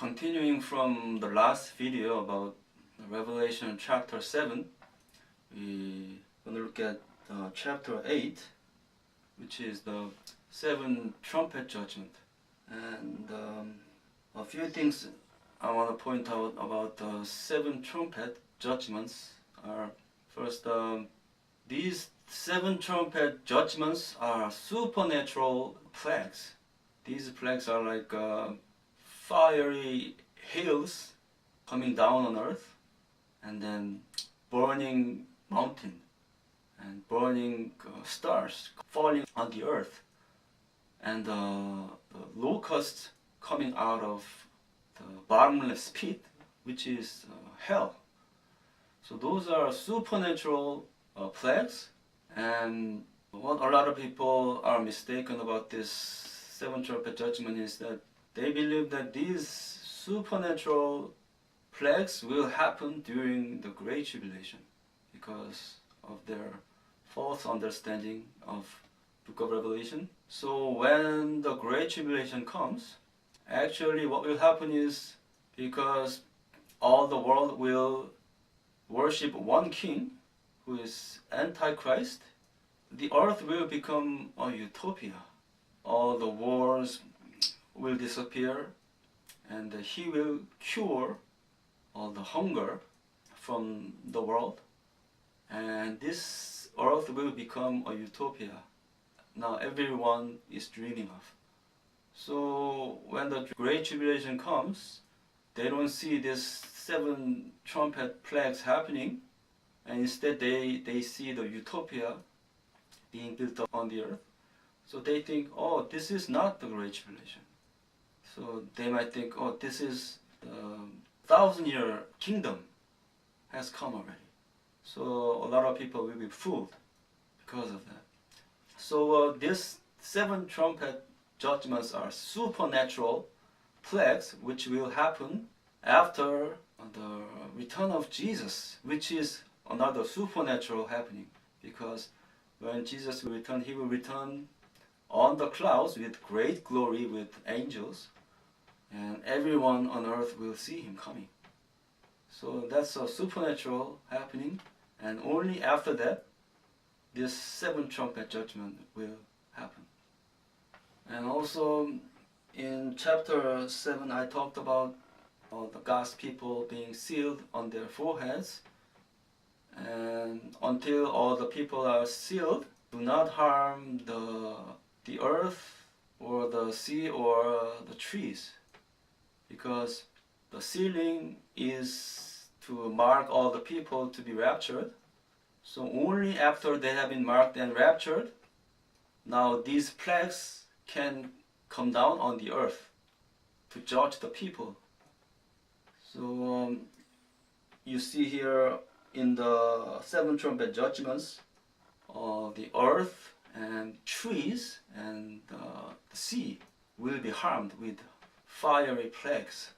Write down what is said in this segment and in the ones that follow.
Continuing from the last video about Revelation chapter 7, we're going to look at chapter 8, which is the 7 trumpet judgment. And a few things I want to point out about the 7 trumpet judgments are, first, these 7 trumpet judgments are supernatural plagues. These plagues are like fiery hails coming down on earth, and then burning mountain and burning stars falling on the earth, and the locusts coming out of the bottomless pit, which is hell. So those are supernatural plagues, and what a lot of people are mistaken about this 7 trumpet judgment is that they believe that these supernatural plagues will happen during the Great Tribulation because of their false understanding of Book of Revelation. So when the Great Tribulation comes, actually what will happen is, because all the world will worship one king who is Antichrist, the earth will become a utopia. All the wars will disappear, and he will cure all the hunger from the world, and this earth will become a utopia now everyone is dreaming of. So when the Great Tribulation comes, they don't see this 7 trumpet plagues happening, and instead they see the utopia being built up on the earth. So they think, oh, this is not the Great Tribulation. So they might think, oh, this is the 1,000-year kingdom has come already. So a lot of people will be fooled because of that. So these 7 trumpet judgments are supernatural plagues which will happen after the return of Jesus, which is another supernatural happening, because when Jesus will return, he will return on the clouds with great glory with angels, and everyone on earth will see him coming. So that's a supernatural happening, and only after that this 7 trumpet judgment will happen. And also in chapter 7 I talked about all the God's people being sealed on their foreheads, and until all the people are sealed, do not harm the earth or the sea or the trees, because the sealing is to mark all the people to be raptured. So only after they have been marked and raptured, now these plagues can come down on the earth to judge the people. So you see here in the 7 trumpet judgments, the earth and trees and the sea will be harmed with fiery plagues.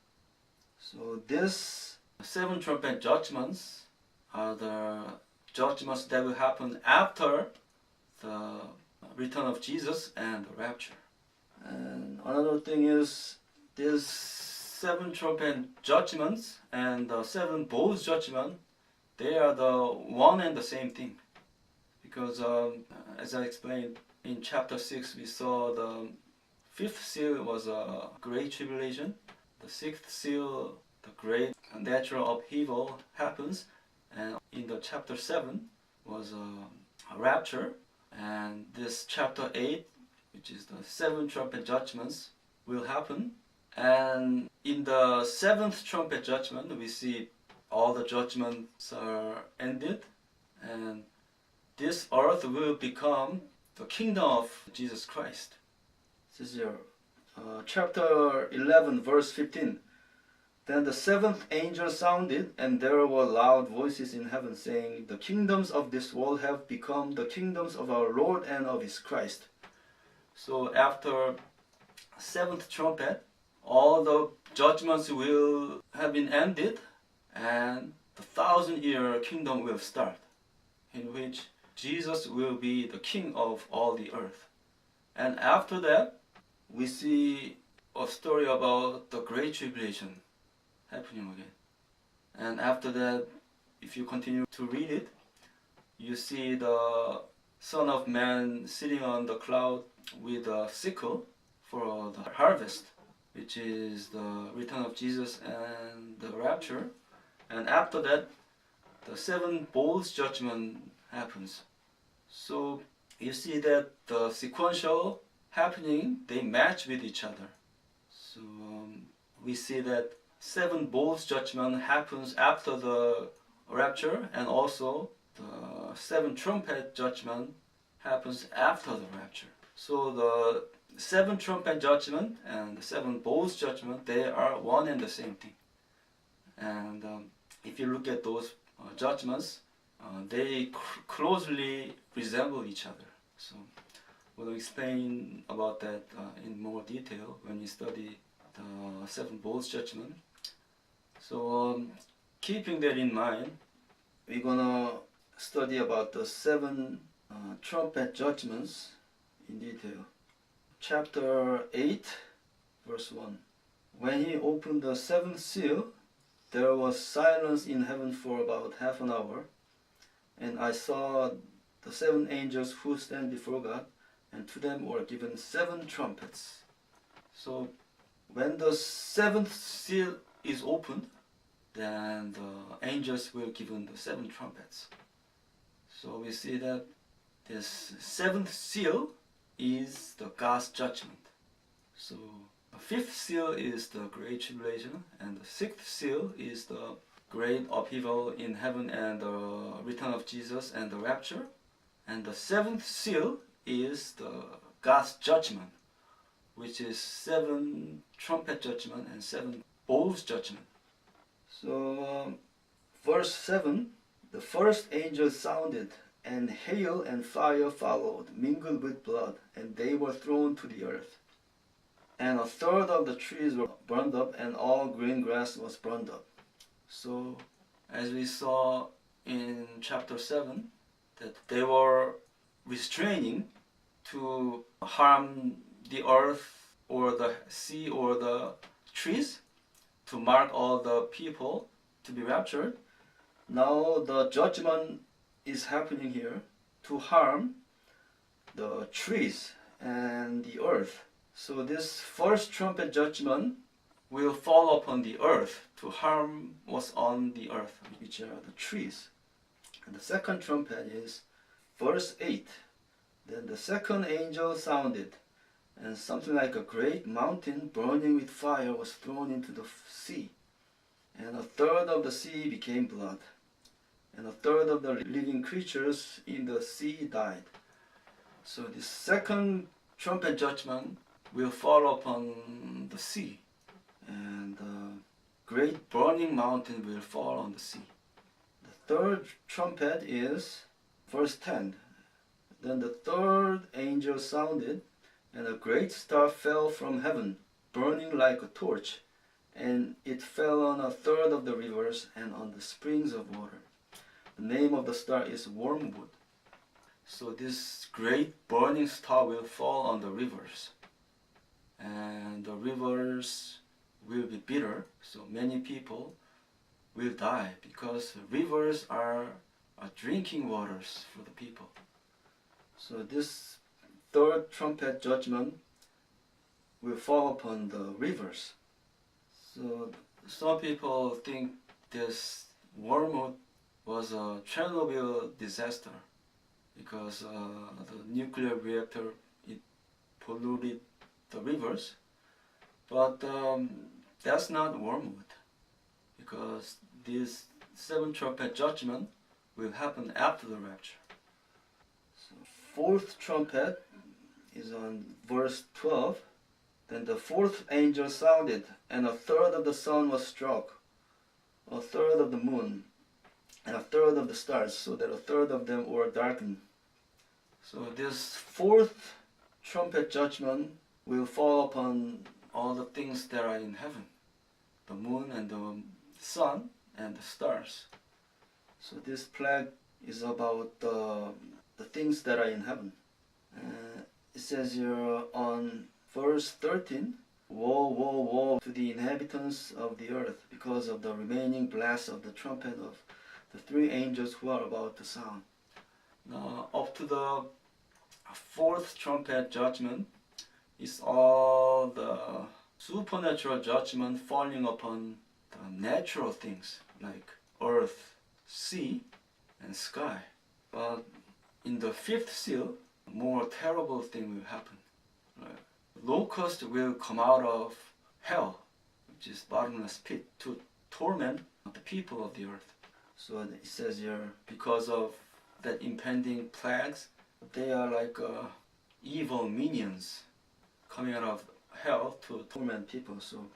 So these 7 trumpet judgments are the judgments that will happen after the return of Jesus and the rapture. And another thing is, these 7 trumpet judgments and the 7 bowls judgment, they are the one and the same thing. Because as I explained in chapter 6, we saw the 5th seal was a great tribulation. The 6th seal, the great natural upheaval happens. And in the chapter 7 was a rapture. And this chapter 8, which is the 7 trumpet judgments, will happen. And in the 7th trumpet judgment, we see all the judgments are ended, and this earth will become the kingdom of Jesus Christ. This is here, chapter 11, verse 15. Then the 7th angel sounded, and there were loud voices in heaven saying, "The kingdoms of this world have become the kingdoms of our Lord and of his Christ." So after 7th trumpet, all the judgments will have been ended, and the 1,000-year kingdom will start, in which Jesus will be the king of all the earth. And after that, we see a story about the Great Tribulation happening again. And after that, if you continue to read it, you see the Son of Man sitting on the cloud with a sickle for the harvest, which is the return of Jesus and the rapture. And after that, the seven bowls judgment happens. So you see that the sequential happening, they match with each other. So we see that seven bowls judgment happens after the rapture, and also the seven trumpet judgment happens after the rapture. So the seven trumpet judgment and the seven bowls judgment, they are one and the same thing. And if you look at those judgments, they closely resemble each other. So we'll explain about that in more detail when you study the seven bowls judgment. So keeping that in mind, we're gonna study about the seven trumpet judgments in detail. Chapter 8, verse 1. When he opened the seventh seal, there was silence in heaven for about half an hour, and I saw the seven angels who stand before God, and to them were given seven trumpets. So when the seventh seal is opened, then the angels will given the seven trumpets. So we see that this seventh seal is the God's judgment. So the fifth seal is the Great Tribulation, and the sixth seal is the great upheaval in heaven and the return of Jesus and the rapture. And the seventh seal is the God's judgment, which is seven trumpet judgment and seven bowls judgment. So verse 7, the first angel sounded, and hail and fire followed, mingled with blood, and they were thrown to the earth. And a third of the trees were burned up, and all green grass was burned up. So, as we saw in chapter 7, that they were restraining to harm the earth or the sea or the trees, to mark all the people to be raptured. Now the judgment is happening here to harm the trees and the earth. So this first trumpet judgment will fall upon the earth to harm what's on the earth, which are the trees. And the second trumpet is verse 8. Then the second angel sounded, and something like a great mountain burning with fire was thrown into the sea. And a third of the sea became blood, and a third of the living creatures in the sea died. So the second trumpet judgment will fall upon the sea, and a great burning mountain will fall on the sea. The third trumpet is verse 10. Then the third angel sounded, and a great star fell from heaven, burning like a torch, and it fell on a third of the rivers and on the springs of water. The name of the star is Wormwood. So this great burning star will fall on the rivers, and the rivers will be bitter, so many people will die, because rivers are drinking waters for the people. So this third trumpet judgment will fall upon the rivers. So some people think this wormwood was a Chernobyl disaster, because the nuclear reactor, it polluted the rivers. But that's not wormwood, because this seven trumpet judgment will happen after the rapture. So fourth trumpet is on verse 12. Then the fourth angel sounded, and a third of the sun was struck, a third of the moon, and a third of the stars, so that a third of them were darkened. So this fourth trumpet judgment will fall upon all the things that are in heaven, the moon and the sun and the stars. So this plague is about the things that are in heaven. It says here on verse 13, Woe, woe, woe to the inhabitants of the earth, because of the remaining blast of the trumpet of the three angels who are about to sound. Now, up to the fourth trumpet judgment is all the supernatural judgment falling upon the natural things like earth, sea, and sky. But in the fifth seal, a more terrible thing will happen. Right? Locusts will come out of hell, which is bottomless pit, to torment the people of the earth. So it says here, because of that impending plagues, they are like evil minions coming out of hell to torment people. So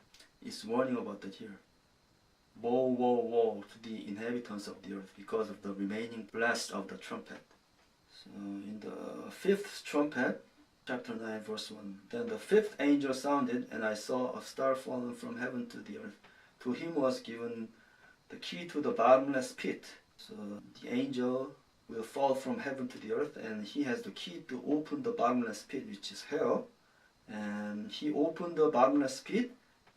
it's warning about that here. Woe, woe, woe to the inhabitants of the earth because of the remaining blast of the trumpet. So in the fifth trumpet, chapter 9, verse 1, then the fifth angel sounded, and I saw a star fallen from heaven to the earth. To him was given the key to the bottomless pit. So the angel will fall from heaven to the earth, and he has the key to open the bottomless pit, which is hell. And he opened the bottomless pit,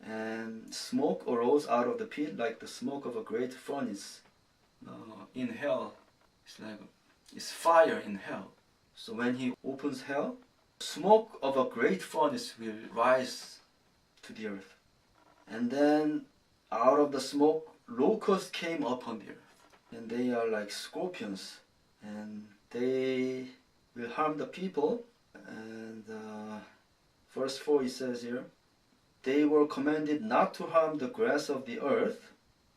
and smoke arose out of the pit like the smoke of a great furnace. In hell, it's fire in hell. So when he opens hell, smoke of a great furnace will rise to the earth. And then out of the smoke, locusts came upon the earth. And they are like scorpions. And they will harm the people. And verse 4 it says here, they were commanded not to harm the grass of the earth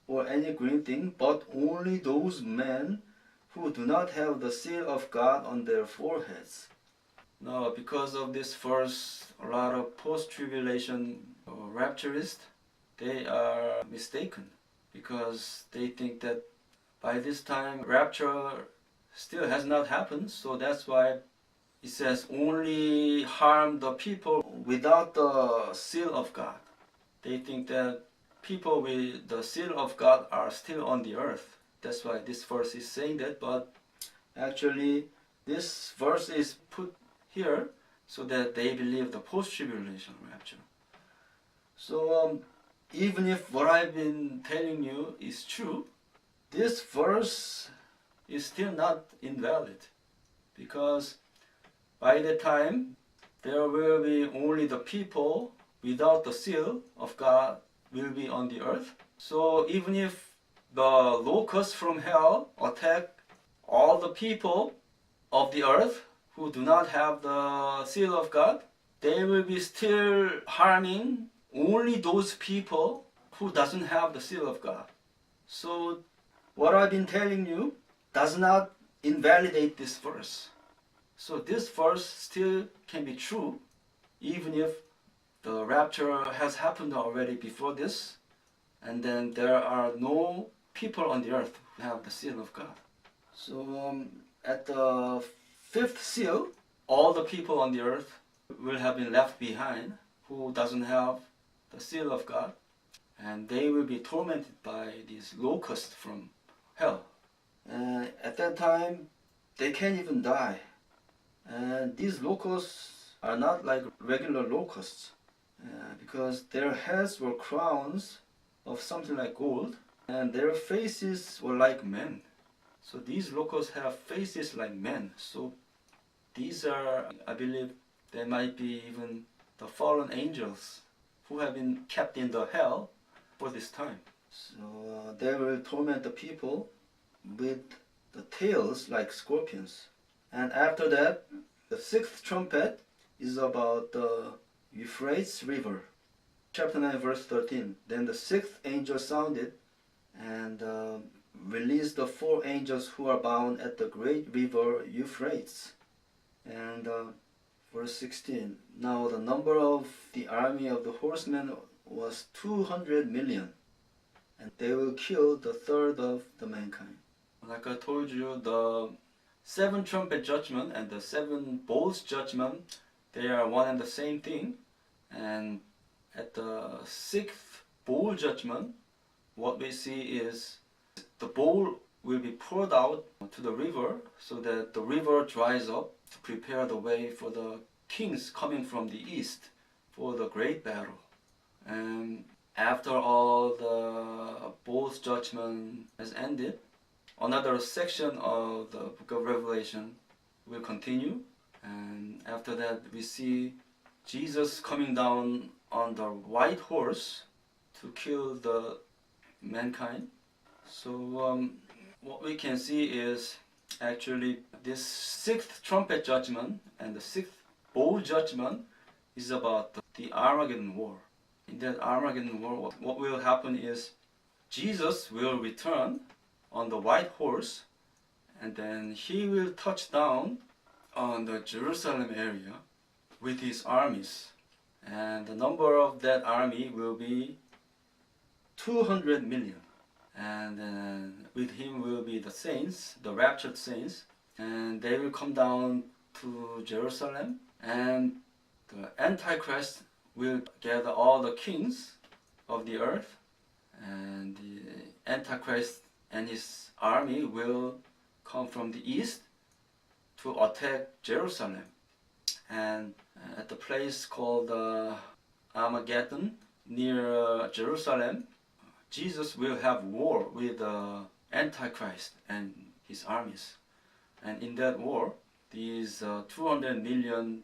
or any green thing, but only those men who do not have the seal of God on their foreheads. Now, because of this verse, a lot of post-tribulation rapturists, they are mistaken because they think that by this time rapture still has not happened, so that's why it says only harm the people without the seal of God. They think that people with the seal of God are still on the earth. That's why this verse is saying that, but actually this verse is put here so that they believe the post-tribulation rapture. So even if what I've been telling you is true, this verse is still not invalid, because by the time there will be only the people without the seal of God will be on the earth. So even if the locusts from hell attack all the people of the earth who do not have the seal of God, they will be still harming only those people who doesn't have the seal of God. So what I've been telling you does not invalidate this verse. So this verse still can be true even if the rapture has happened already before this, and then there are no people on the earth who have the seal of God. So at the fifth seal, all the people on the earth will have been left behind who doesn't have the seal of God, and they will be tormented by these locusts from hell. And at that time, they can't even die. And these locusts are not like regular locusts, because their heads were crowns of something like gold, and their faces were like men. So these locusts have faces like men. So these are, I believe, they might be even the fallen angels who have been kept in the hell for this time. So they will torment the people with the tails like scorpions. And after that, the sixth trumpet is about the Euphrates River. Chapter 9, verse 13. Then the sixth angel sounded and released the four angels who are bound at the great river Euphrates. And verse 16. Now the number of the army of the horsemen was 200 million, and they will kill the third of the mankind. Like I told you, the seven trumpet judgment and the seven bowls judgment, they are one and the same thing. And at the sixth bowl judgment, what we see is the bowl will be poured out to the river so that the river dries up to prepare the way for the kings coming from the east for the great battle. And after all the both judgment has ended, another section of the book of Revelation will continue. And after that we see Jesus coming down on the white horse to kill the mankind. So what we can see is actually this sixth trumpet judgment and the sixth bowl judgment is about the Armageddon war. In that Armageddon war, what will happen is Jesus will return on the white horse, and then he will touch down on the Jerusalem area with his armies. And the number of that army will be 200 million. And then with him will be the saints, the raptured saints, and they will come down to Jerusalem, and the Antichrist will gather all the kings of the earth, and the Antichrist and his army will come from the east to attack Jerusalem. And at the place called Armageddon near Jerusalem, Jesus will have war with the Antichrist and his armies. And in that war, these 200 million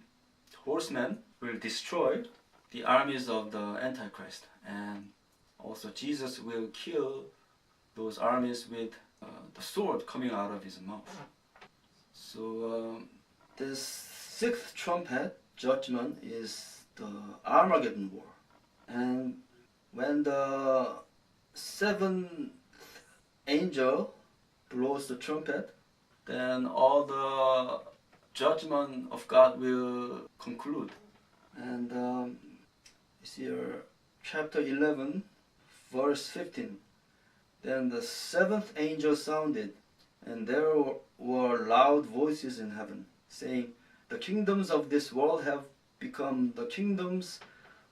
horsemen will destroy the armies of the Antichrist. And also Jesus will kill those armies with the sword coming out of his mouth. So this sixth trumpet judgment is the Armageddon war. And when the seventh angel blows the trumpet, then all the judgment of God will conclude. And you see here, chapter 11, verse 15. Then the seventh angel sounded, and there were loud voices in heaven, saying, "The kingdoms of this world have become the kingdoms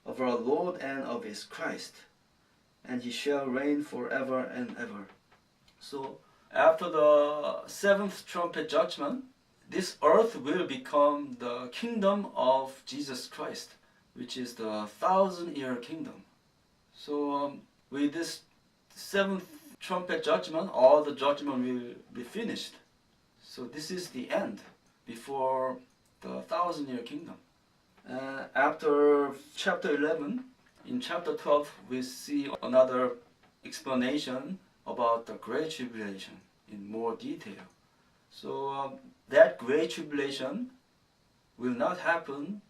of our Lord and of his Christ, and he shall reign forever and ever." So after the seventh trumpet judgment, this earth will become the kingdom of Jesus Christ, which is the 1,000-year kingdom. So with this seventh trumpet judgment, all the judgment will be finished. So this is the end before the 1,000-year kingdom. After chapter 11, in chapter 12, we see another explanation about the Great Tribulation in more detail. So that Great Tribulation will not happen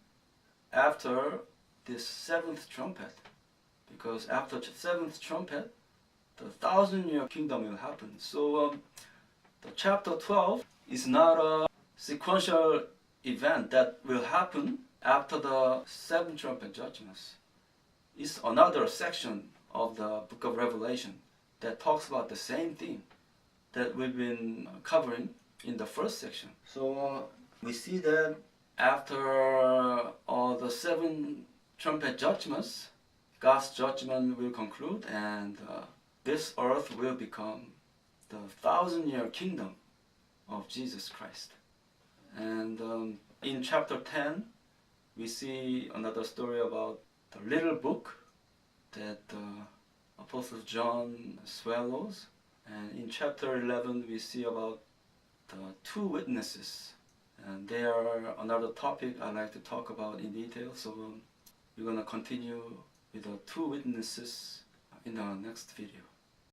after this seventh trumpet, because after the seventh trumpet, the 1,000-year kingdom will happen. So the chapter 12 is not a sequential event that will happen after the seven trumpet judgments. It's another section of the book of Revelation that talks about the same thing that we've been covering in the first section. So we see that after all the seven trumpet judgments, God's judgment will conclude, and this earth will become the 1,000-year kingdom of Jesus Christ. And in chapter 10, we see another story about the little book that Apostle John swallows. And in chapter 11, we see about the two witnesses. And they are another topic I like to talk about in detail. So we're going to continue with the two witnesses in our next video.